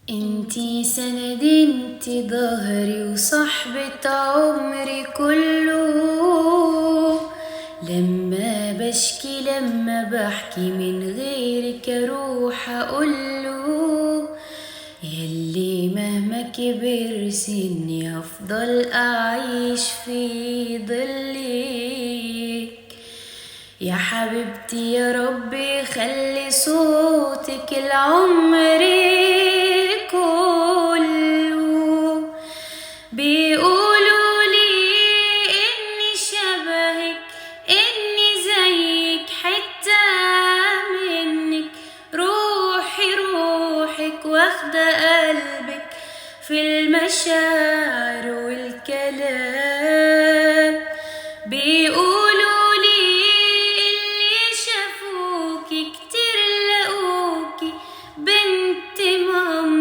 انتي سندي، انتي ظهري وصحبة عمري كله. لما بشكي لما بحكي من غيرك اروح اقوله. يلي مهما كبر سني هفضل اعيش في ظلك. يا حبيبتي يا ربي خلي صوتك العمر كله. بيقولوا لي اني شبهك، اني زيك حتة منك. روحي روحك واخدة قلبك في المشاعر والكلام.